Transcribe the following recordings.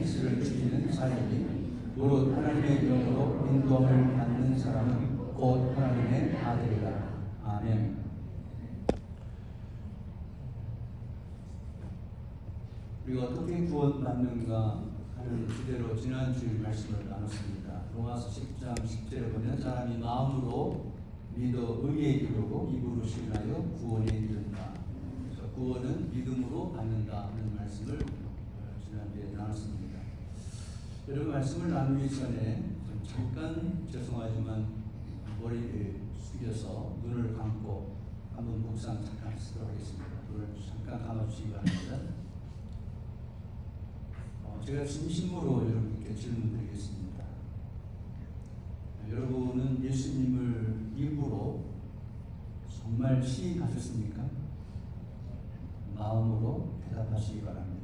피스를 죽이는 사람이 무릇 하나님의 영으로 인도함을 받는 사람은 곧 하나님의 아들이라. 아멘. 우리가 어떻게 구원받는가 하는 주제로 지난주일 말씀을 나눴습니다. 로마서 10장 10절에 보면 사람이 마음으로 믿어 의에 이르고 입으로 신하여 구원에 이른다. 그래서 구원은 믿음으로 받는다 하는 말씀을 지난주에 나눴습니다. 여러분, 말씀을 나누기 전에 잠깐 죄송하지만 머리를 숙여서 눈을 감고 한번 묵상 잠깐 하도록 하겠습니다. 눈을 잠깐 감아주시기 바랍니다. 제가 진심으로 여러분께 질문드리겠습니다. 여러분은 예수님을 입으로 정말 시인하셨습니까? 마음으로 대답하시기 바랍니다.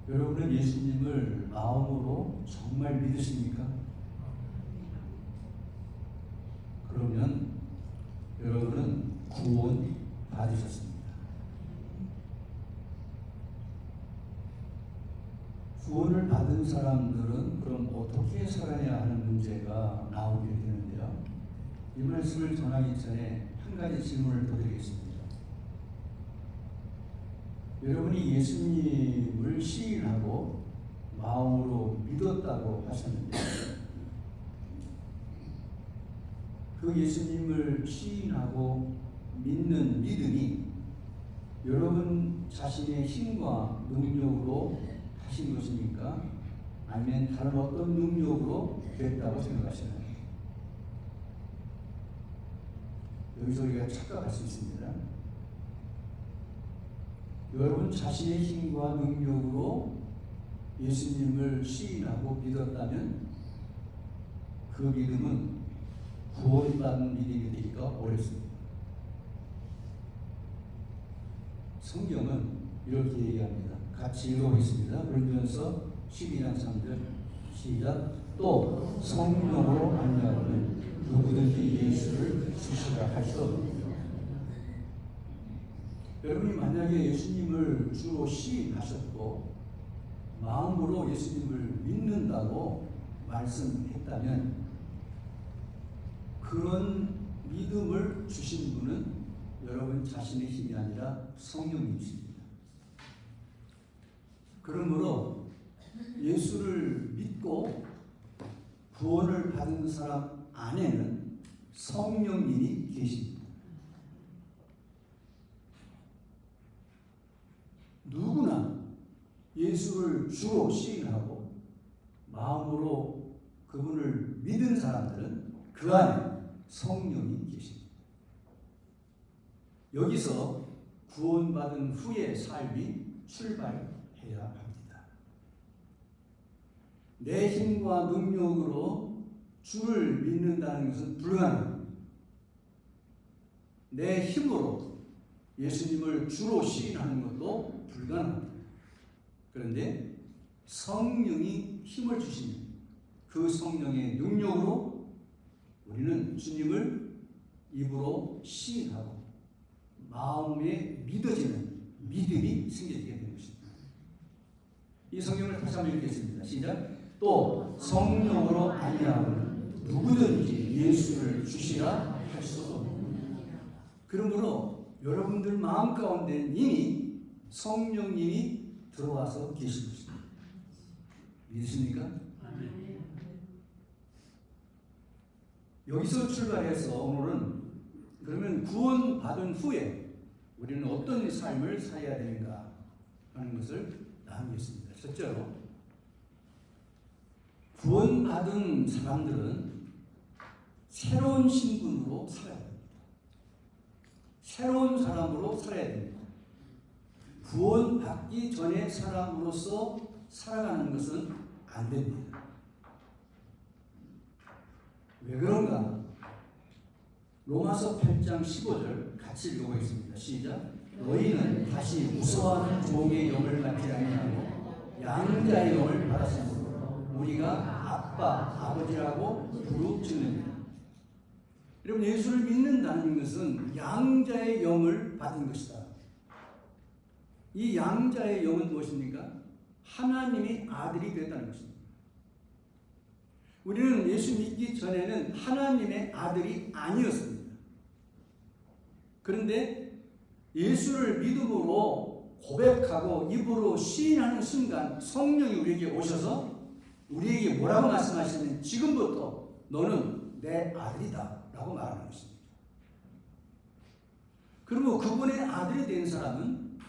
여러분은 예수님을 마음으로 정말 믿으십니까? 그러면 여러분은 구원 받으셨습니다. 구원을 받은 사람들은 그럼 어떻게 살아야 하는 문제가 나오게 되는데요. 이 말씀을 전하기 전에 한 가지 질문을 더 드리겠습니다. 여러분이 예수님을 시인하고 마음으로 믿었다고 하셨는데 그 예수님을 시인하고 믿는 믿음이 여러분 자신의 힘과 능력으로 하신 것입니까? 아니면 다른 어떤 능력으로 됐다고 생각하시나요? 여기서 우리가 착각할 수 있습니다. 여러분 자신의 힘과 능력으로 예수님을 시인하고 믿었다면 그 믿음은 구원받는 믿음이 되기가 어렵습니다. 성경은 이렇게 얘기합니다. 같이 읽어보겠습니다. 그러면서 12장 3절 시작. 또 성령으로 안냐하면 누구든지 예수를 주시라 할 수 없느니라. 여러분이 만약에 예수님을 주로 시인하셨고 마음으로 예수님을 믿는다고 말씀했다면 그런 믿음을 주신 분은 여러분 자신의 힘이 아니라 성령님이십니다. 그러므로 예수를 믿고 구원을 받은 사람 안에는 성령님이 계십니다. 누구나 예수를 주로 시인하고 마음으로 그분을 믿은 사람들은 그 안에 성령이 계십니다. 여기서 구원받은 후의 삶이 출발해야 합니다. 내 힘과 능력으로 주를 믿는다는 것은 불가능합니다. 내 힘으로 예수님을 주로 시인하는 것도 불가능합니다. 그런데 성령이 힘을 주시면 그 성령의 능력으로 우리는 주님을 입으로 시인하고 마음에 믿어지는 믿음이 생겨지게 되는 것입니다. 이 성경을 다시 한번 읽겠습니다. 시작. 또 성령으로 아니하면 누구든지 예수를 주시라 할 수 없느니라. 그러므로 여러분들 마음 가운데는 이미 성령님이 들어와서 계신 것입니다. 믿으십니까? 여기서 출발해서 오늘은 그러면 구원받은 후에 우리는 어떤 삶을 살아야 되는가 하는 것을 나누겠습니다. 첫째로 구원받은 사람들은 새로운 신분으로 살아야 됩니다. 새로운 사람으로 살아야 됩니다. 구원받기 전에 사람으로서 살아가는 것은 안 됩니다. 왜 그런가? 로마서 8장 15절 같이 읽어보겠습니다. 시작. 너희는 다시 무서워하는 종의 영을 받지 아니하고 양자의 영을 받았으므로 우리가 아빠, 아버지라고 부르짖느니라. 여러분, 예수를 믿는다는 것은 양자의 영을 받은 것이다. 이 양자의 영은 무엇입니까? 하나님의 아들이 되었다는 것입니다. 우리는 예수 믿기 전에는 하나님의 아들이 아니었습니다. 그런데 예수를 믿음으로 고백하고 입으로 시인하는 순간 성령이 우리에게 오셔서 우리에게 뭐라고 말씀하시냐면 지금부터 너는 내 아들이다 라고 말하는 것입니다. 그리고 그분의 아들이 된 사람은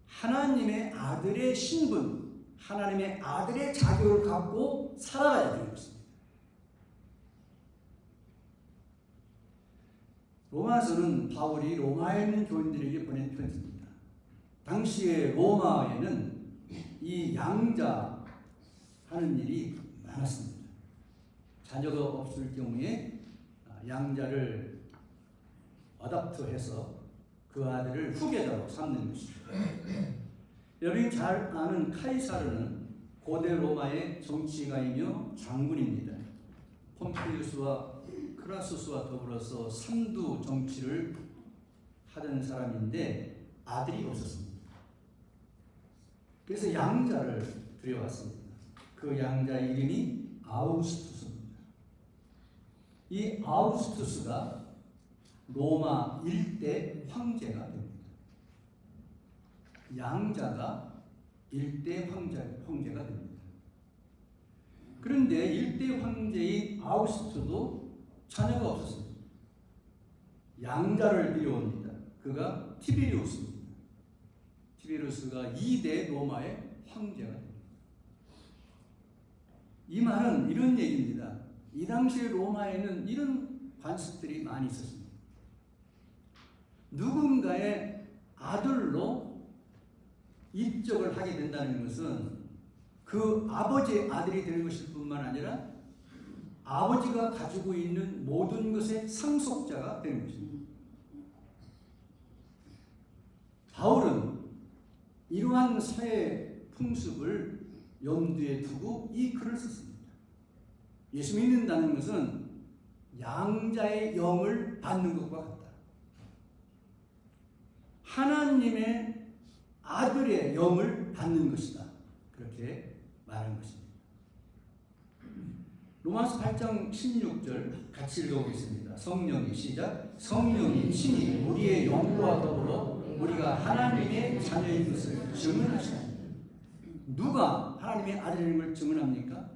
하나님의 아들의 신분, 하나님의 아들의 자격을 갖고 살아가야 되는 것입니다. 로마서는 바울이 로마에 있는 교인들에게 보낸 편지입니다. 당시에 로마에는 이 양자 하는 일이 많았습니다. 자녀가 없을 경우에 양자를 어답트해서 그 아들을 후계자로 삼는 것입니다. 여러분이 잘 아는 카이사르는 고대 로마의 정치가이며 장군입니다. 폼페이우스와 크라수스와 더불어서 삼두 정치를 하던 사람인데 아들이 없었습니다. 그래서 양자를 들여왔습니다. 그 양자 이름이 아우구스투스입니다. 이 아우구스투스가 로마 일대 황제가 됩니다. 양자가 일대 황제가 됩니다. 그런데 일대 황제인 아우구스투스도 자녀가 없었습니다. 양자를 들여옵니다. 그가 티베리우스입니다. 티베리우스가 2대 로마의 황제가 됩니다. 이 말은 이런 얘기입니다. 이 당시에 로마에는 이런 관습들이 많이 있었습니다. 누군가의 아들로 입적을 하게 된다는 것은 그 아버지의 아들이 되는 것일 뿐만 아니라 아버지가 가지고 있는 모든 것의 상속자가 되는 것입니다. 바울은 이러한 사회 풍습을 염두에 두고 이 글을 썼습니다. 예수 믿는다는 것은 양자의 영을 받는 것과 같다. 하나님의 아들의 영을 받는 것이다. 그렇게 말한 것입니다. 로마서 8장 16절 같이 읽어보겠습니다. 성령이 시작. 성령이 친히 우리의 영과 더불어 우리가 하나님의 자녀인 것을 증언하시나니. 누가 하나님의 아들인 걸 증언합니까?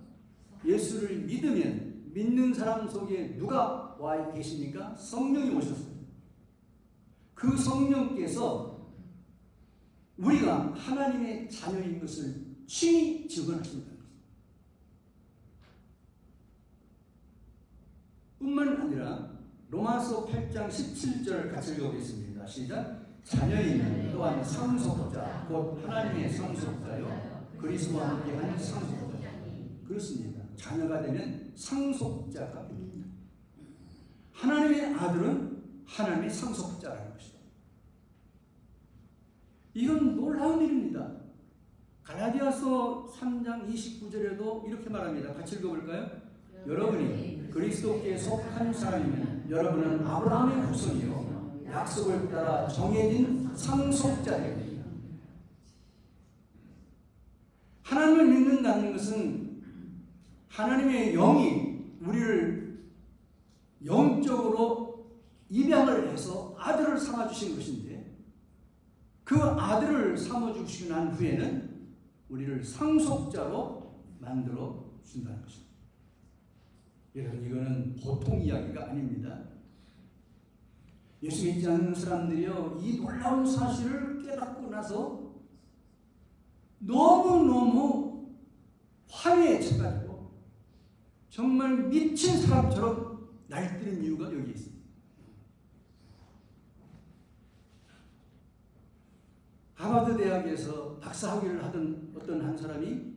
예수를 믿으면 믿는 사람 속에 누가 와 계십니까? 성령이 오셨습니다. 그 성령께서 우리가 하나님의 자녀인 것을 친히 증언하신다. 뿐만 아니라 로마서 8장 17절 같이 읽어보겠습니다. 시작. 자녀이면 또한 상속자 곧 하나님의 상속자요 그리스도와 함께한 상속자. 그렇습니다. 자녀가 되면 상속자가 됩니다. 하나님의 아들은 하나님의 상속자라는 것입니다. 이건 놀라운 일입니다. 갈라디아서 3장 29절에도 이렇게 말합니다. 같이 읽어볼까요? 여러분이 그리스도께 속한 사람이면 여러분은 아브라함의 후손이요 약속을 따라 정해진 상속자입니다. 하나님을 믿는다는 것은 하나님의 영이 우리를 영적으로 입양을 해서 아들을 삼아주신 것인데 그 아들을 삼아주시고 난 후에는 우리를 상속자로 만들어 준다는 것입니다. 여러분 이거는 보통 이야기가 아닙니다. 예수 믿지 않는 사람들이요 이 놀라운 사실을 깨닫고 나서 너무너무 화내에 쳐가지고 정말 미친 사람처럼 날뛰는 이유가 여기 있습니다. 하버드 대학에서 박사학위를 하던 어떤 한 사람이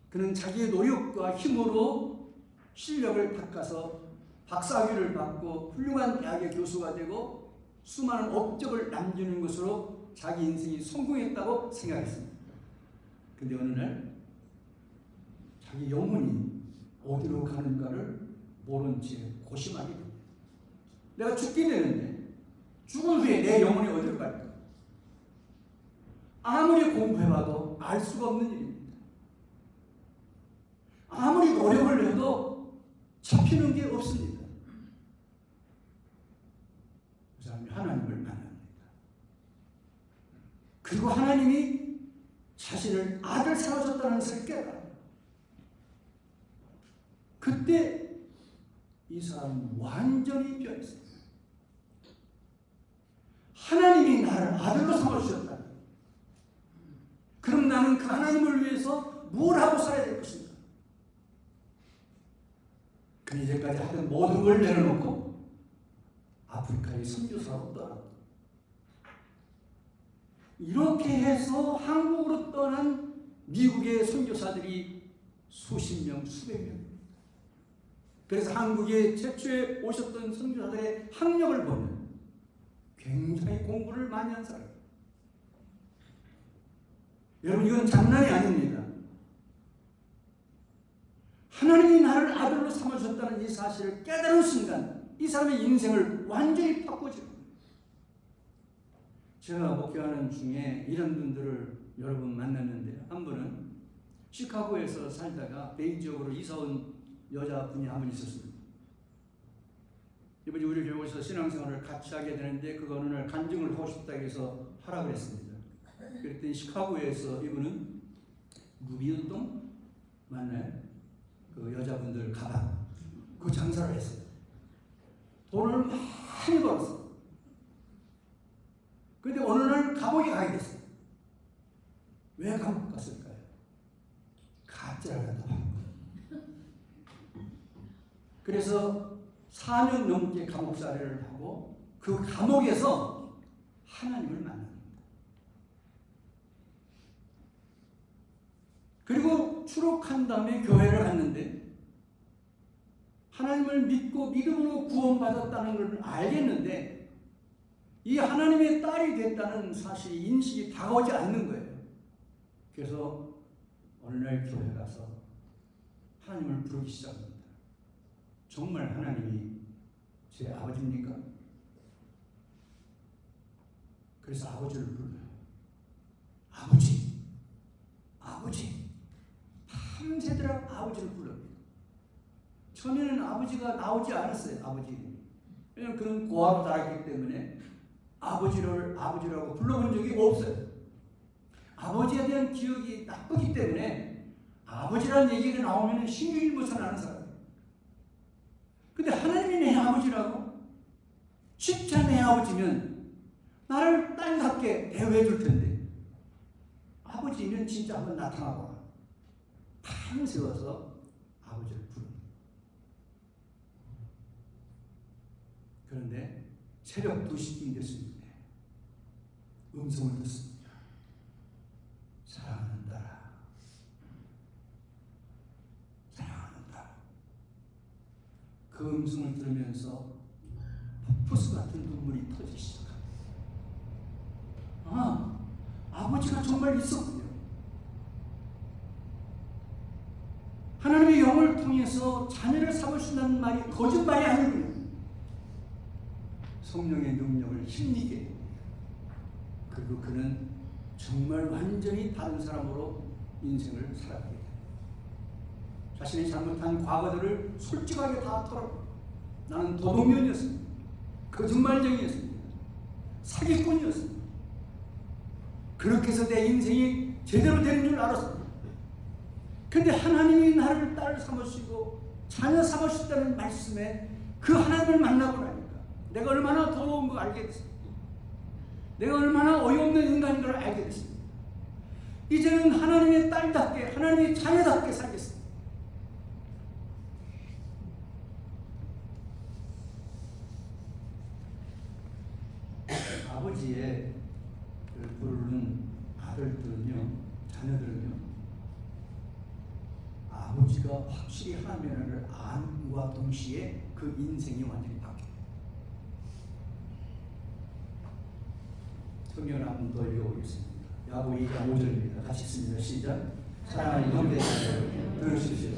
그는 자기의 노력과 힘으로 실력을 닦아서 박사학위를 받고 훌륭한 대학의 교수가 되고 수많은 업적을 남기는 것으로 자기 인생이 성공했다고 생각했습니다. 근데 어느 날 자기 영혼이 어디로 가는가를 모른 채 고심하게 됩니다. 내가 죽게 되는데 죽은 후에 내 영혼이 어디로 갈까? 아무리 공부해봐도 해도 알 수가 없는 일입니다. 아무리 노력을 해도 잡히는 게 없습니다. 그 사람이 하나님을 만납니다. 그리고 하나님이 자신을 아들 삼으셨다는 것을 깨달아요. 그때 이 사람은 완전히 변했어요. 하나님이 나를 아들로 삼아주셨다. 그럼 나는 그 하나님을 위해서 뭘 하고 살아야 될 것인가? 그 이제까지 하던 모든 걸 내려놓고 아프리카의 선교사로 떠났다. 이렇게 해서 한국으로 떠난 미국의 선교사들이 수십 명, 수백 명. 그래서 한국에 최초에 오셨던 선교사들의 학력을 보면 굉장히 공부를 많이 한 사람. 여러분, 이건 장난이 아닙니다. 하나님이 나를 아들로 삼아주셨다는 이 사실을 깨달은 순간 이 사람의 인생을 완전히 바꾸죠. 제가 목회하는 중에 이런 분들을 여러 분 만났는데요. 한 분은 시카고에서 살다가 베이 지역으로 이사 온 여자분이 한 분 있었습니다. 이분이 우리 교회 오셔서 신앙생활을 같이 하게 되는데 그 어느 날 간증을 하고 싶다고 해서 하라 그랬습니다. 그랬더니 시카고에서 이분은 루비운동 만나요. 그 여자분들 가방 그 장사를 했어요. 돈을 많이 벌었어요. 그런데 어느 날 감옥에 가게 됐어요. 왜 감옥 갔을까요? 가짜를 갖다 판 거예요. 그래서 4년 넘게 감옥살이를 하고 그 감옥에서 하나님을 만납니다. 그리고 추록한 다음에 교회를 갔는데 하나님을 믿고 믿음으로 구원받았다는 걸 알겠는데 이 하나님의 딸이 됐다는 사실이 인식이 다가오지 않는 거예요. 그래서 어느 날 교회 가서 하나님을 부르기 시작합니다. 정말 하나님이 제 아버지입니까? 그래서 아버지를 불러요. 아버지, 아버지. 밤새도록 아버지를 불러요. 처음에는 아버지가 나오지 않았어요. 아버지. 왜냐하면 그는 고아로 자랐기 때문에 아버지라고 불러본 적이 없어요. 아버지에 대한 기억이 나쁘기 때문에 아버지라는 얘기가 나오면 신경이 벗어나는 사람이에요. 근데 하나님이 내 아버지라고? 진짜 내 아버지면 나를 딸답게 대우해 줄 텐데 아버지는 진짜 한번 나타나봐. 밤새워서 아버지를 부릅니다. 그런데 새벽 2시쯤 됐습니다. 음성을 듣습니다. 사랑하는 딸아, 사랑하는 딸. 그 음성을 들으면서 폭포수 같은 눈물이 터지기 시작합니다. 아, 아버지가 정말 있었군요. 하나님의 영을 통해서 자녀를 삼으신다는 말이 거짓말이 아니군요. 성령의 능력을 힘입게 그리고 그는 정말 완전히 다른 사람으로 인생을 살아가게 됩니다. 자신이 잘못한 과거들을 솔직하게 다 털어버립니다. 나는 도둑년이었습니다. 거짓말쟁이였습니다. 사기꾼이었습니다. 그렇게 해서 내 인생이 제대로 되는 줄 알았습니다. 근데 하나님이 나를 딸 삼으시고 자녀 삼으셨다는 말씀에 그 하나님을 만나고 나니까 내가 얼마나 더러운 걸 알게 됐습니다. 내가 얼마나 어이없는 인간인 걸 알게 됐습니다. 이제는 하나님의 딸답게 하나님의 자녀답게 살겠습니다. 아버지의 부르는 아들들은요, 자녀들은요, 아버지가 확실히 하나님을 안과 동시에 그 인생이 완전히 바뀌어요. 성경을 한 번 더 읽어보겠습니다. 야고 2장 5절입니다. 같이 읽습니다. 시작. 사랑하는 형제들 들으십시오.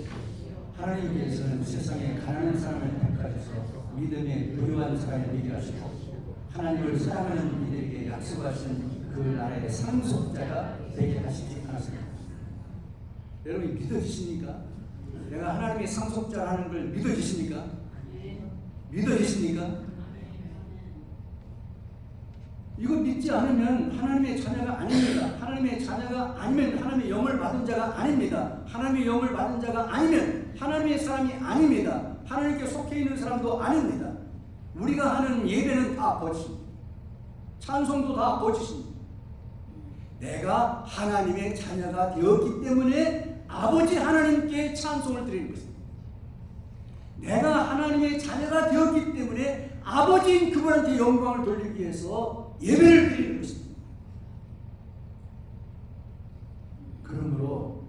하나님께서는 세상에 가난한 사람을 택하셔서 믿음에 부유한 사람을 이기하시고 하나님을 사랑하는 이들에게 약속하신 그 나라의 상속자가 되게 하시지 않았습니다. 여러분이 믿어지십니까? 내가 하나님의 상속자라는 걸 믿어지십니까? 믿어지십니까? 이거 믿지 않으면 하나님의 자녀가 아닙니다. 하나님의 자녀가 아니면 하나님의 영을 받은 자가 아닙니다. 하나님의 영을 받은 자가 아니면 하나님의 사람이 아닙니다. 하나님께 속해 있는 사람도 아닙니다. 우리가 하는 예배는 다 거짓입니다. 찬송도 다 거짓입니다. 내가 하나님의 자녀가 되었기 때문에 아버지 하나님께 찬송을 드리는 것입니다. 내가 하나님의 자녀가 되었기 때문에 아버지인 그분한테 영광을 돌리기 위해서 예배를 드리는 것입니다. 그러므로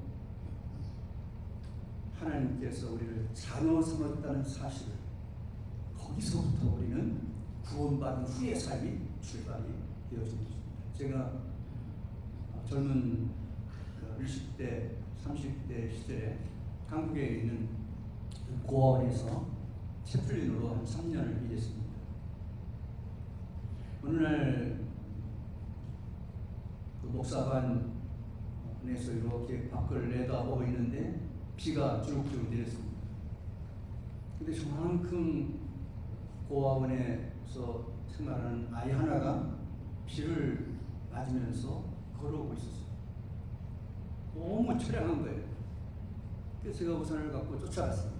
하나님께서 우리를 자녀 삼았다는 사실을 거기서부터 우리는 구원받은 후의 삶이 출발이 되어진 것입니다. 제가 젊은 20대, 30대 시절에 한국에 있는 고아원에서 채플린으로 한 3년을 일했습니다. 어느 날 그 목사관에서 이렇게 밖을 내다보고 있는데 비가 주룩주룩 내렸습니다. 근데 저만큼 고아원에서 생활하는 아이 하나가 비를 맞으면서 걸어오고 있었어요. 너무 처량한 거예요. 그래서 제가 우산을 갖고 쫓아갔어요.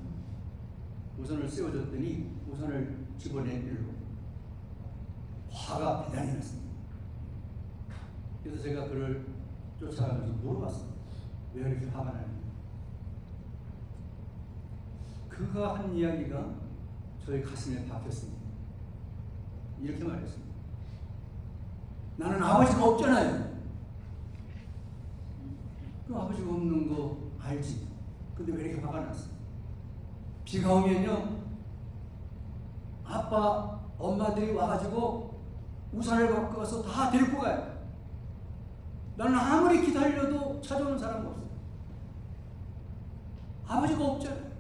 우산을 씌워줬더니 우산을 집어낸 일로 화가 대단히 났습니다. 그래서 제가 그를 쫓아가면서 물어봤어요. 왜 이렇게 화가 나는지. 그가 한 이야기가 저희 가슴에 박혔습니다. 이렇게 말했습니다. 나는 아버지가 없잖아요. 그 아버지가 없는 거 알지. 근데 왜 이렇게 화가 났어? 비가 오면요, 아빠, 엄마들이 와가지고 우산을 갖고 가서 다 데리고 가요. 나는 아무리 기다려도 찾아오는 사람 없어요. 아버지가 없잖아요.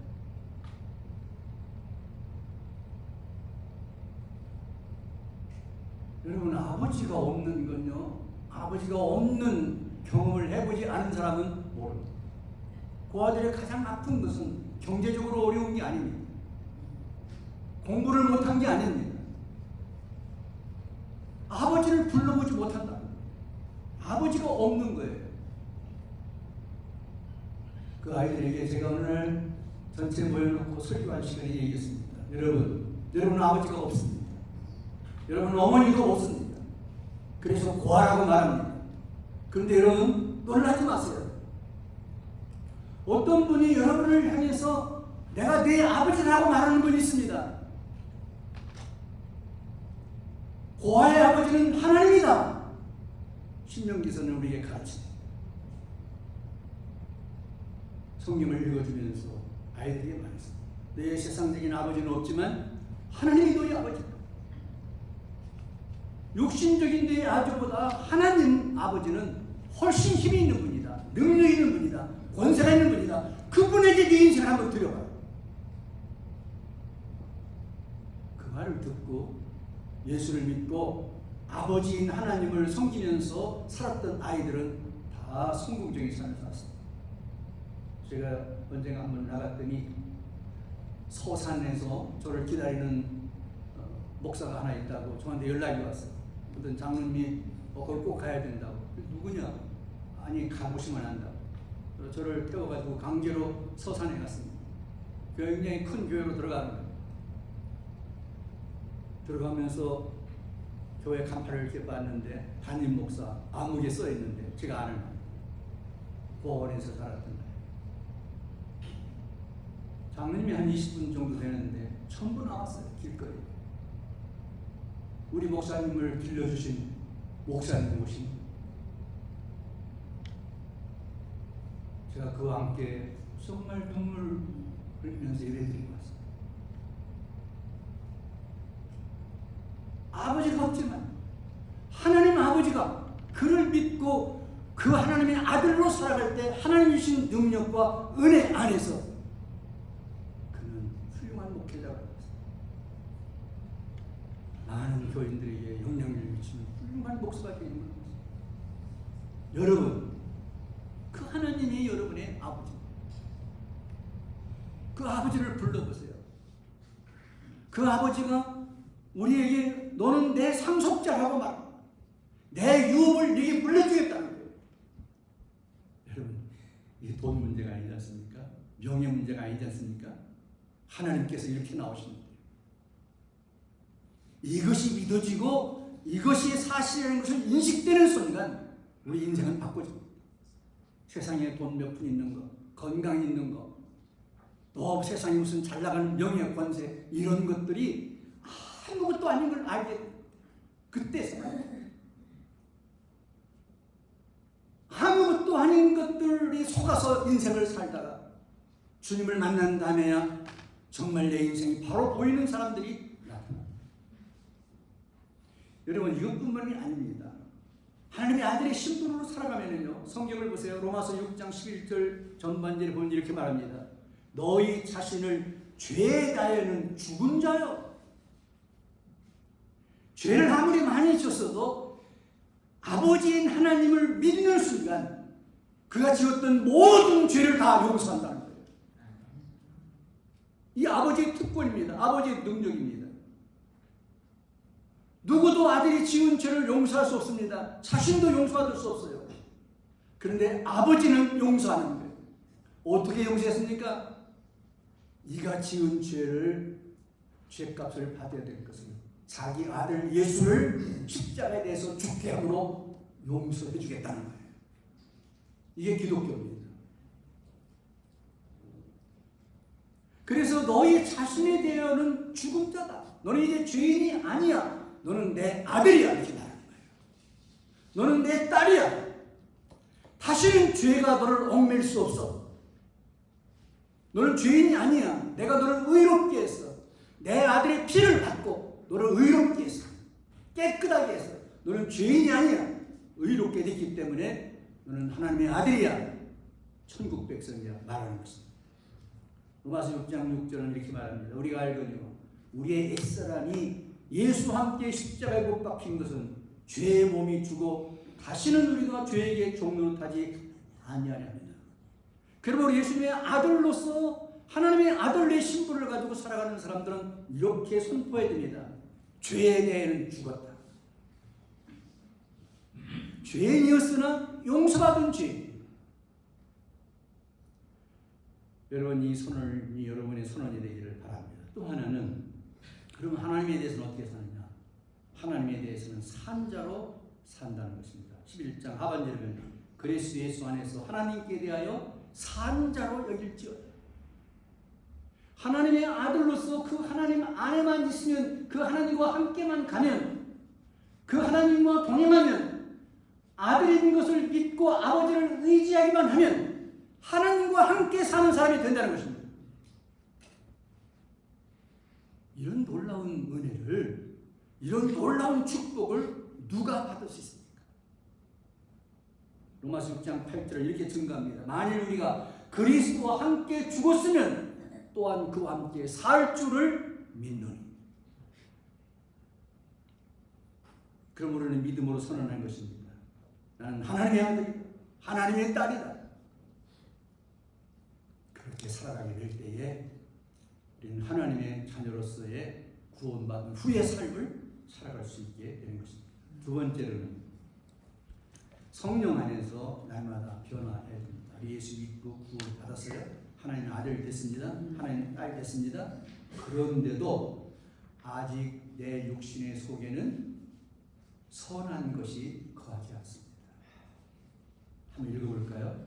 여러분, 아버지가 없는 건요, 아버지가 없는 경험을 해보지 않은 사람은 모릅니다. 그 아들의 가장 아픈 것은 경제적으로 어려운 게 아닙니다. 공부를 못한 게 아닙니다. 아버지를 불러보지 못한다. 아버지가 없는 거예요. 그 아이들에게 제가 오늘 전체 모여놓고 설교한 시간에 얘기했습니다. 여러분 아버지가 없습니다. 여러분 어머니도 없습니다. 그래서 고아라고 말합니다. 그런데 여러분 놀라지 마세요. 어떤 분이 여러분을 향해서 내가 네 아버지라고 말하는 분이 있습니다. 고아의 아버지는 하나님이다. 신명기서는 우리에게 가르칩니다. 성경을 읽어주면서 아이들에게 말했습니다. 내 세상적인 아버지는 없지만 하나님이 너희 아버지다. 육신적인 내 아버지보다 하나님 아버지는 훨씬 힘이 있는 분이다. 능력 있는 분이다. 권세가 있는 분이다. 그분에게 네 인생을 한번 들여봐. 그 말을 듣고 예수를 믿고 아버지인 하나님을 섬기면서 살았던 아이들은 다 성공적인 삶을 살았습니다. 제가 언젠가 한번 나갔더니 서산에서 저를 기다리는 목사가 하나 있다고 저한테 연락이 왔어요. 어떤 장로님이 그걸 꼭 가야 된다고. 누구냐? 아니, 가보시면 안다고. 저를 태워가지고 강제로 서산에 갔습니다. 굉장히 큰 교회로 들어가는 거예요. 들어가면서 교회 간판을 이렇게 봤는데 담임 목사 아무개 써 있는데 제가 아는 고원에서 살았던 거예요. 장로님이 한 20분 정도 되는데 전부 나왔어요. 길거리. 우리 목사님을 길러주신 목사님 오신. 제가 그와 함께 정말 눈물 흘리면서 예배드리고 왔어요. 아버지가 없지만 하나님 아버지가 그를 믿고 그 하나님의 아들로 살아갈 때 하나님 주신 능력과 은혜 안에서 그는 훌륭한 목회자가 되었습니다. 많은 교인들에게 영향을 미치는 훌륭한 목사가 되는 것입니다. 여러분, 그 하나님이 여러분의 아버지. 그 아버지를 불러보세요. 그 아버지가 우리에게 너는 내 상속자라고 말합니다. 내 유업을 네게 물려주겠다는 거예요. 여러분, 이게 돈 문제가 아니지 않습니까? 명예 문제가 아니지 않습니까? 하나님께서 이렇게 나오시는데 이것이 믿어지고 이것이 사실이라는 것을 인식되는 순간 우리 인생은 바꿔집니다. 세상에 돈 몇 푼 있는 거, 건강 있는 거, 또 세상에 무슨 잘 나가는 명예, 권세 이런 것들이 아무것도 아닌 걸 알게 돼요. 그때 아무것도 아닌 것들이 속아서 인생을 살다가 주님을 만난 다음에야 정말 내 인생이 바로 보이는 사람들이 나타납니다. 여러분, 이것뿐만이 아닙니다. 하나님의 아들의 신분으로 살아가면요, 성경을 보세요. 로마서 6장 11절 전반절에 보면 이렇게 말합니다. 너희 자신을 죄에 대하여는 죽은 자요. 죄를 아무리 많이 지었어도 아버지인 하나님을 믿는 순간 그가 지었던 모든 죄를 다 용서한다는 거예요. 이 아버지의 특권입니다. 아버지의 능력입니다. 누구도 아들이 지은 죄를 용서할 수 없습니다. 자신도 용서받을 수 없어요. 그런데 아버지는 용서하는 거예요. 어떻게 용서했습니까? 이가 지은 죄를, 죄값을 받아야 될 것을 자기 아들 예수를 십자가에 대해서 죽게 함으로 용서해 주겠다는 거예요. 이게 기독교입니다. 그래서 너희 자신에 대하여는 죽은 자다. 너는 이제 죄인이 아니야. 너는 내 아들이야. 이렇게 말하는 거예요. 너는 내 딸이야. 다시는 죄가 너를 얽매일 수 없어. 너는 죄인이 아니야. 내가 너를 의롭게 했어. 내 아들의 피를 받고 너를 의롭게 했어. 깨끗하게 했어. 너는 죄인이 아니야. 의롭게 됐기 때문에 너는 하나님의 아들이야. 천국 백성이야. 말하는 것입니다. 로마서 6장 6절은 이렇게 말합니다. 우리가 알거니와 우리의 옛사람이 예수와 함께 십자가에 못 박힌 것은 죄의 몸이 죽어 다시는 우리가 죄에게 종노릇하지 아니하렵니다. 그러므로 예수님의 아들로서 하나님의 아들의 신분을 가지고 살아가는 사람들은 이렇게 선포해야 됩니다. 죄에 대해는 죽었다. 죄인이었으나 용서받은 죄. 여러분, 이 선언이 여러분의 선언이 되기를 바랍니다. 또 하나는, 그럼 하나님에 대해서는 어떻게 사느냐? 하나님에 대해서는 산자로 산다는 것입니다. 11장 하반절에 보면 그리스도 예수 안에서 하나님께 대하여 산자로 여길지어다. 하나님의 아들로서 그 하나님 안에만 있으면, 그 하나님과 함께만 가면, 그 하나님과 동행하면, 아들인 것을 믿고 아버지를 의지하기만 하면 하나님과 함께 사는 사람이 된다는 것입니다. 이런 놀라운 은혜를, 이런 놀라운 축복을 누가 받을 수 있습니까? 로마서 6장 8절을 이렇게 증가합니다. 만일 우리가 그리스도와 함께 죽었으면 또한 그와 함께 살 줄을 믿노니. 그럼 우리는 믿음으로 선언한 것입니다. 나는 하나님의 아들이다. 하나님의 딸이다. 그렇게 살아가게 될 때에 우리는 하나님의 자녀로서의 구원받은 후의 삶을 살아갈 수 있게 되는 것입니다. 두 번째로는 성령 안에서 날마다 변화해야 됩니다. 예수 믿고 구원을 받았어요. 하나님의 아들 됐습니다. 하나님의 딸 됐습니다. 그런데도 아직 내 육신의 속에는 선한 것이 거하지 않습니다. 한번 읽어볼까요?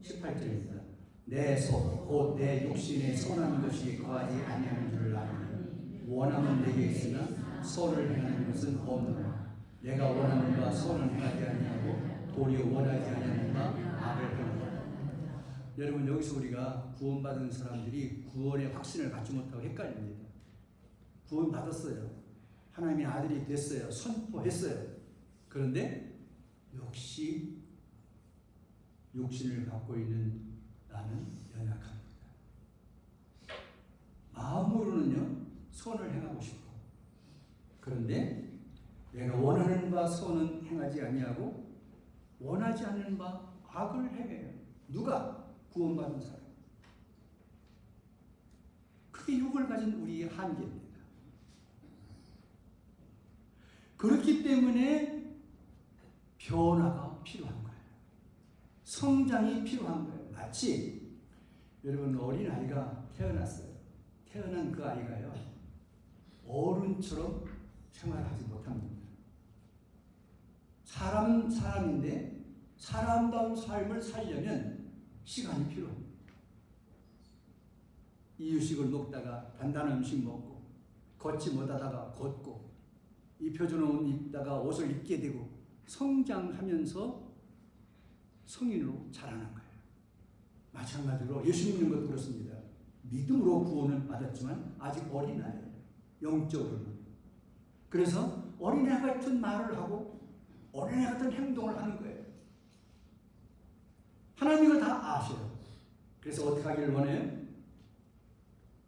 18절입니다. 내 속, 곧 내 육신에 선한 것이 거하지 아니하는 줄 아노니 원함은 내게 있으나 선을 행하는 것은 없노라. 내가 원하는 바 선을 행하지 아니하고 도리어 원하지 아니하는 바 악을 행하노라. 여러분, 여기서 우리가 구원받은 사람들이 구원의 확신을 갖지 못하고 헷갈립니다. 구원받았어요. 하나님의 아들이 됐어요. 선포했어요. 그런데 역시 육신을 갖고 있는 나는 연약합니다. 마음으로는요, 선을 행하고 싶어. 그런데 내가 원하는 바 선은 행하지 아니하고 원하지 않는 바 악을 행해요. 누가? 구원받은 사람. 그게 육을 가진 우리의 한계입니다. 그렇기 때문에 변화가 필요한 거예요. 성장이 필요한 거예요. 마치 여러분 어린아이가 태어났어요. 태어난 그 아이가요, 어른처럼 생활하지 못합니다. 사람은 사람인데 사람다운 삶을 살려면 시간이 필요합니다. 이유식을 먹다가 단단한 음식 먹고, 걷지 못하다가 걷고, 입혀주는 옷 입다가 옷을 입게 되고, 성장하면서 성인으로 자라는 거예요. 마찬가지로 예수 믿는 것도 그렇습니다. 믿음으로 구원을 받았지만 아직 어린아이예요. 영적으로는. 그래서 어린애 같은 말을 하고 어린애 같은 행동을 하는 거예요. 하나님 이걸 다 아셔요. 그래서 어떻게 하기를 원해요?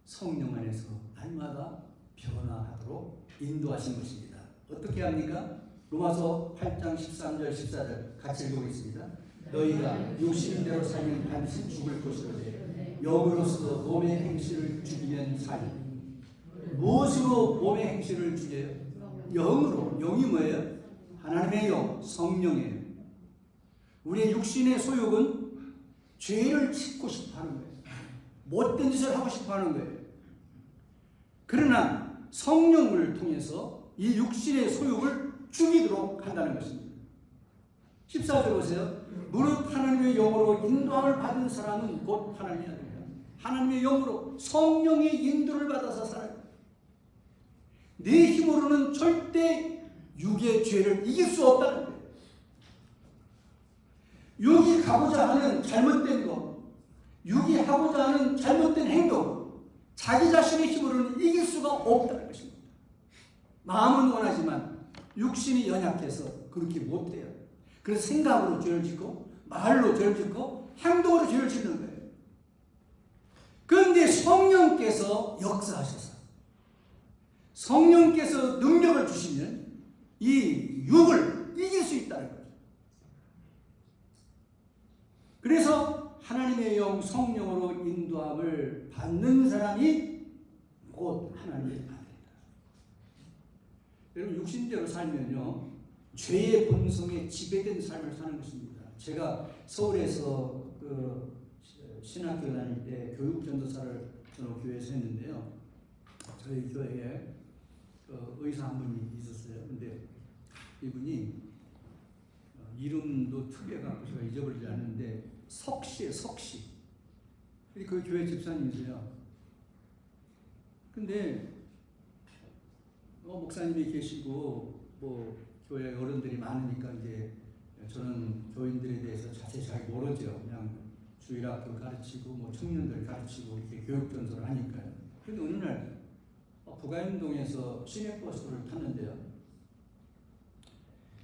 성령 안에서 날마다 변화하도록 인도하신 것입니다. 어떻게 합니까? 로마서 8장 13절 14절 같이 읽어보겠습니다. 너희가 육신대로 살면 반드시 죽을 것이로되 영으로서 몸의 행실을 죽이면 살리. 무엇으로 몸의 행실을 죽여요? 영으로. 영이 뭐예요? 하나님의 영, 성령이에요. 우리의 육신의 소욕은 죄를 짓고 싶어하는 거예요. 못된 짓을 하고 싶어하는 거예요. 그러나 성령을 통해서 이 육신의 소욕을 죽이도록 한다는 것입니다. 14절 보세요. 무릇 하나님의 영으로 인도함을 받은 사람은 곧 하나님의 아들이다. 하나님의 영으로 성령의 인도를 받아서 살아요. 내 힘으로는 절대 육의 죄를 이길 수 없다는 거예요. 육이 가고자 하는 잘못된 것, 육이 하고자 하는 잘못된 행동, 자기 자신의 힘으로는 이길 수가 없다는 것입니다. 마음은 원하지만 육신이 연약해서 그렇게 못해요. 그래서 생각으로 죄를 짓고, 말로 죄를 짓고, 행동으로 죄를 짓는 거예요. 그런데 성령께서 역사하셔서 성령께서 능력을 주시면 이 육을 이길 수 있다는 거죠. 그래서 하나님의 영 성령으로 인도함을 받는 사람이 곧 하나님의 아들이다. 여러분 육신대로 살면요, 죄의 본성에 지배된 삶을 사는 것입니다. 제가 서울에서 신학교 다닐 때 교육전도사를 교회에서 했는데요. 저희 교회에 의사 한 분이 있었어요. 근데 이분이 이름도 특이해갖고 제가 잊어버리지 않는데 석씨예요. 석씨. 그 교회 집사님이세요. 근데 목사님이 계시고 뭐 교회 어른들이 많으니까 이제 저는 교인들에 대해서 자세히 잘 모르죠. 그냥 주일학교 가르치고 뭐 청년들 가르치고 이렇게 교육전도를 하니까요. 근데 어느 날 부가임동에서 시내버스를 탔는데요.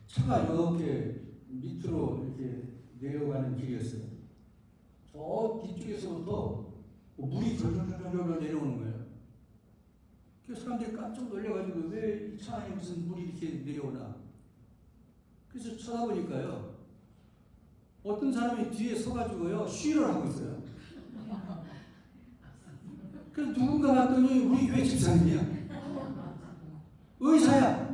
차가 이렇게 밑으로 이렇게 내려가는 길이었어요. 저 뒤쪽에서부터 물이 절절절절 내려오는 거예요. 그래서 사람들이 깜짝 놀래가지고 왜 이 차 안에 무슨 물이 이렇게 내려오나. 그래서 쳐다보니까요, 어떤 사람이 뒤에 서가지고요 쉬를 하고 있어요. 그래서 누군가 봤더니 우리 교회 집사님이야. 의사야.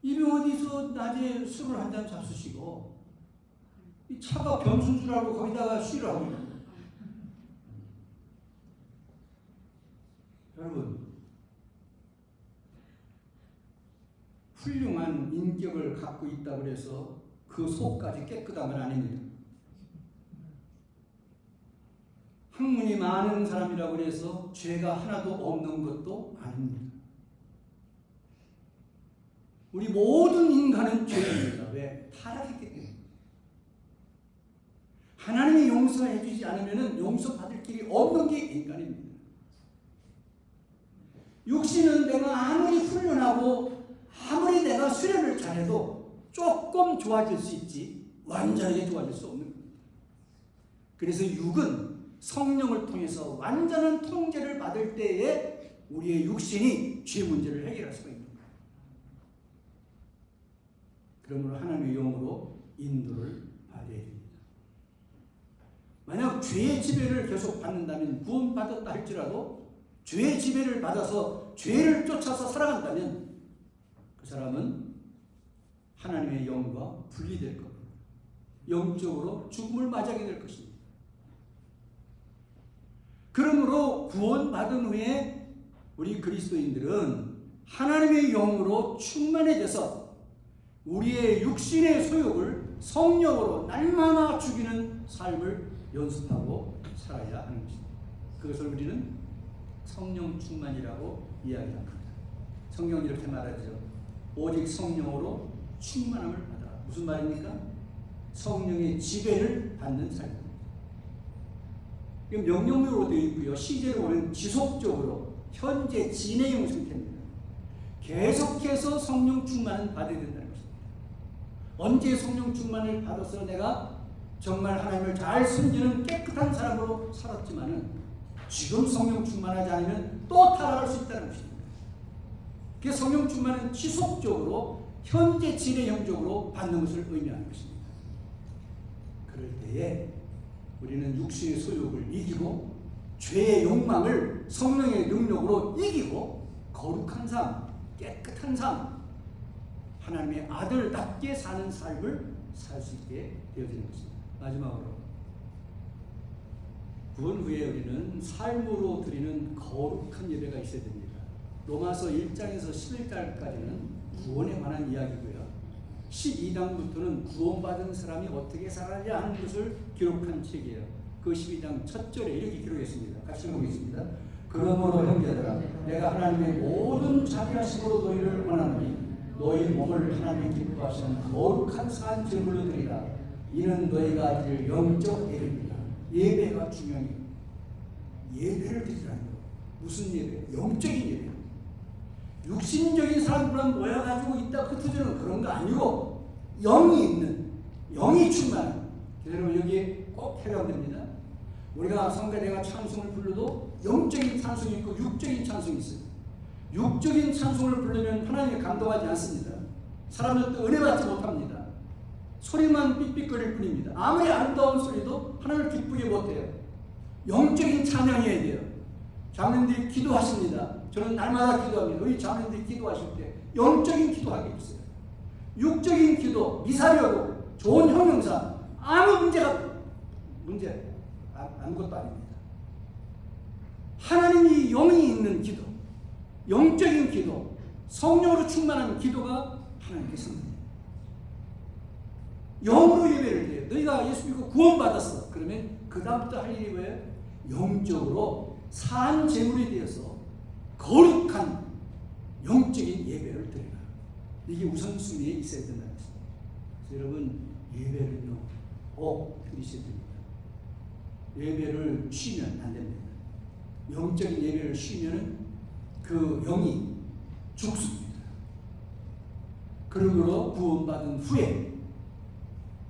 이미 어디서 낮에 술을 한 잔 잡수시고 이 차가 변수인 줄 알고 거기다가 쉬를 하고 있는 거예요. 여러분, 훌륭한 인격을 갖고 있다고 해서 그 속까지 깨끗한 건 아닙니다. 학문이 많은 사람이라고 해서 죄가 하나도 없는 것도 아닙니다. 우리 모든 인간은 죄입니다. 왜? 타락했기 때문에. 하나님이 용서해 주지 않으면 용서받을 길이 없는 게 인간입니다. 육신은 내가 아무리 훈련하고 아무리 내가 수련을 잘해도 조금 좋아질 수 있지 완전하게 좋아질 수 없는 겁니다. 그래서 육은 성령을 통해서 완전한 통제를 받을 때에 우리의 육신이 죄 문제를 해결할 수가 있는 거예요. 그러므로 하나님의 영으로 인도를 받아야 됩니다. 만약 죄의 지배를 계속 받는다면, 구원받았다 할지라도 죄의 지배를 받아서 죄를 쫓아서 살아간다면 그 사람은 하나님의 영과 분리될 겁니다. 영적으로 죽음을 맞이하게 될 것입니다. 그러므로 구원받은 후에 우리 그리스도인들은 하나님의 영으로 충만해져서 우리의 육신의 소욕을 성령으로 날마다 죽이는 삶을 연습하고 살아야 하는 것입니다. 그것을 우리는 성령 충만이라고 이야기합니다. 성경은 이렇게 말하죠. 오직 성령으로 충만함을 받아라. 무슨 말입니까? 성령의 지배를 받는 삶입니다. 명령으로 되어 있고요. 시제로 보면 지속적으로 현재 진행형 상태입니다. 계속해서 성령 충만을 받아야 된다는 것입니다. 언제 성령 충만을 받아서 내가 정말 하나님을 잘 섬기는 깨끗한 사람으로 살았지만은 지금 성령 충만하지 않으면 또 타락할 수 있다는 것입니다. 그 성령 충만은 지속적으로 현재 진행형적으로 받는 것을 의미하는 것입니다. 그럴 때에 우리는 육신의 소욕을 이기고 죄의 욕망을 성령의 능력으로 이기고 거룩한 삶, 깨끗한 삶, 하나님의 아들답게 사는 삶을 살 수 있게 되어지는 것입니다. 마지막으로 구원 후에 우리는 삶으로 드리는 거룩한 예배가 있어야 됩니다. 로마서 1장에서 11장까지는 구원에 관한 이야기고요. 12장부터는 구원받은 사람이 어떻게 살아야 하는 것을 기록한 책이에요. 그 12장 첫 절에 이렇게 기록했습니다. 같이 보겠습니다. 그러므로 형제들아, 내가 하나님의 모든 자비하심으로 너희를 원하노니 너희 몸을 하나님이 기뻐하시는 거룩한 산 제물로 드리라. 이는 너희가 드릴 영적 예배입니다. 예배가 중요해요. 예배를 드리라는 거. 무슨 예배? 영적인 예배. 육신적인 사람들만 모여가지고 있다 흩어지는 그런 거 아니고 영이 있는, 영이 충만한. 여러분 여기에 꼭 해당됩니다. 우리가 성가대가 찬송을 불러도 영적인 찬송이 있고 육적인 찬송이 있어요. 육적인 찬송을 부르면 하나님이 감동하지 않습니다. 사람들도 은혜 받지 못합니다. 소리만 삑삑거릴 뿐입니다. 아무리 아름다운 소리도 하나님을 기쁘게 못해요. 영적인 찬양해야 돼요. 자매님들이 기도하십니다. 저는 날마다 기도합니다. 우리 자매님들이 기도하실 때 영적인 기도하게 있어요. 육적인 기도, 미사려고 좋은 형용사, 아무 문제 아무것도 아닙니다. 하나님이 영이 있는 기도, 영적인 기도, 성령으로 충만한 기도가 하나님께 성립니다. 영으로 예배를 해요. 너희가 예수 믿고 구원받았어. 그러면 그 다음부터 할 일이 뭐예요? 영적으로 산 제물이 되어서 거룩한 영적인 예배를 드리라. 이게 우선순위에 있어야 된다는 것입니다. 여러분 예배는요 꼭 드리셔야 됩니다. 예배를 쉬면 안 됩니다. 영적인 예배를 쉬면은 그 영이 죽습니다. 그러므로 구원받은 후에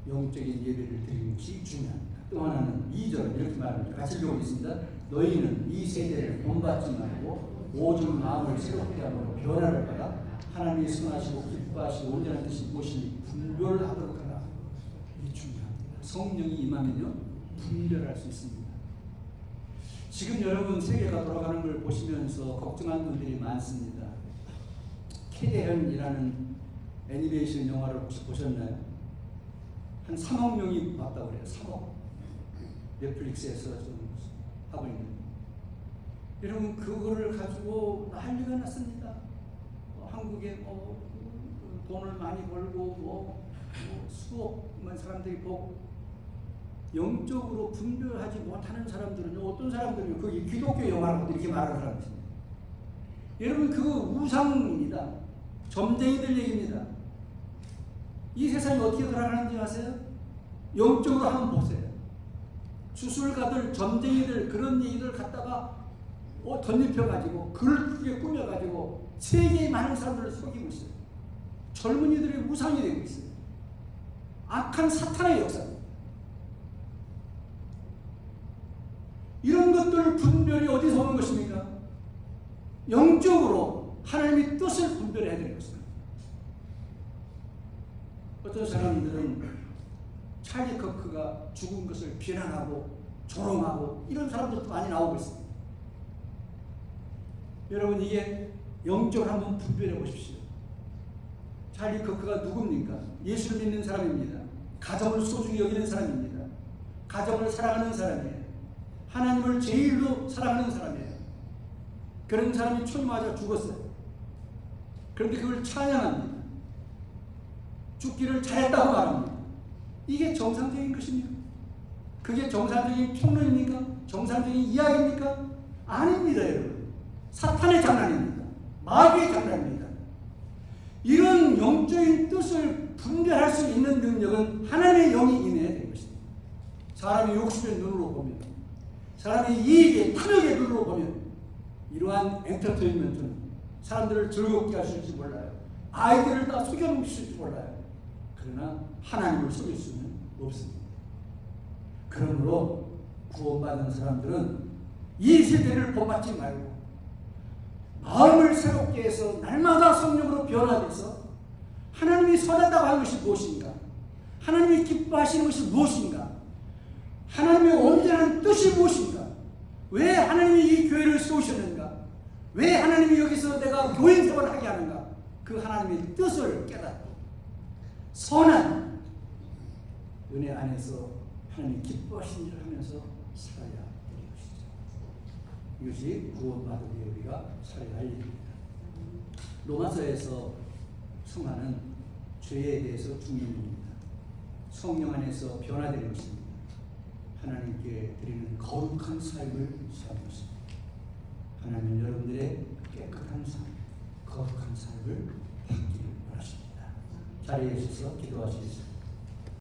영적인 예배를 드리는 것이 중요합니다. 또 하나는 2절 이렇게 말합니다. 같이 읽어보겠습니다. 너희는 이 세대를 본받지 말고 오직 마음을 새롭게 함으로 변화를 받아 하나님이 선하시고 기뻐하시고 온전한 뜻이 무엇인지 분별하도록 하라. 이게 중요합니다. 성령이 임하면요 분별할 수 있습니다. 지금 여러분 세계가 돌아가는 걸 보시면서 걱정하는 분들이 많습니다. 캐대현이라는 애니메이션 영화를 혹시 보셨나요? 한 3억 명이 봤다고 그래요. 3억. 넷플릭스에서 좀 하고 있는. 여러분 그거를 가지고 난리가 났습니다. 한국에 돈을 많이 벌고 수억만 사람들이 보고 영적으로 분별하지 못하는 사람들은 어떤 사람들은 거기 기독교 영화라고 이렇게 말하는 사람들입니다. 여러분 그거 우상입니다. 점쟁이들 얘기입니다. 이 세상이 어떻게 돌아가는지 아세요? 영적으로 한번 보세요. 주술가들, 점쟁이들 그런 얘기들 갖다가 덧입혀가지고 글을 크게 꾸며가지고 세계의 많은 사람들을 속이고 있어요. 젊은이들의 우상이 되고 있어요. 악한 사탄의 역사입니다. 이런 것들을 분별이 어디서 오는 것입니까? 영적으로 하나님의 뜻을 분별해야 되는 것입니다. 어떤 사람들은 찰리 커크가 죽은 것을 비난하고 조롱하고 이런 사람들도 많이 나오고 있습니다. 여러분, 이게 영적으로 한번 분별해 보십시오. 찰리 커크가 누굽니까? 예수를 믿는 사람입니다. 가정을 소중히 여기는 사람입니다. 가정을 사랑하는 사람이에요. 하나님을 제일로 사랑하는 사람이에요. 그런 사람이 총이 맞아 죽었어요. 그런데 그걸 찬양합니다. 죽기를 잘했다고 말합니다. 이게 정상적인 것입니까? 그게 정상적인 평론입니까? 정상적인 이야기입니까? 아닙니다, 여러분. 사탄의 장난입니다. 마귀의 장난입니다. 이런 영적인 뜻을 분별할 수 있는 능력은 하나님의 영이 임해야 되는 것입니다. 사람이 욕심의 눈으로 보면, 사람이 이익의 탐욕의 눈으로 보면 이러한 엔터테인먼트는 사람들을 즐겁게 할 수 있을지 몰라요. 아이들을 다 속여놓을 수 있을지 몰라요. 그러나 하나님을 속일 수는 없습니다. 그러므로 구원받은 사람들은 이 세대를 본받지 말고 마음을 새롭게 해서 날마다 성령으로 변화돼서 하나님이 선하다고 하는 것이 무엇인가, 하나님이 기뻐하시는 것이 무엇인가, 하나님의 온전한 뜻이 무엇인가, 왜 하나님이 이 교회를 세우셨는가, 왜 하나님이 여기서 내가 교인 생활을 하게 하는가, 그 하나님의 뜻을 깨닫고 선한 은혜 안에서 하나님이 기뻐하시는 일을 하면서 살아야 되는 것이죠. 이것이 구원받은 우리가 살아야 할 일입니다. 로마서에서 성화는 죄에 대해서 중요합니다. 성령 안에서 변화되는 것입니다. 하나님께 드리는 거룩한 삶을 시작하는 것입니다. 하나님은 여러분들의 깨끗한 삶, 거룩한 삶을 받기를 원하십니다. 자리에 서서 기도하시겠습니다.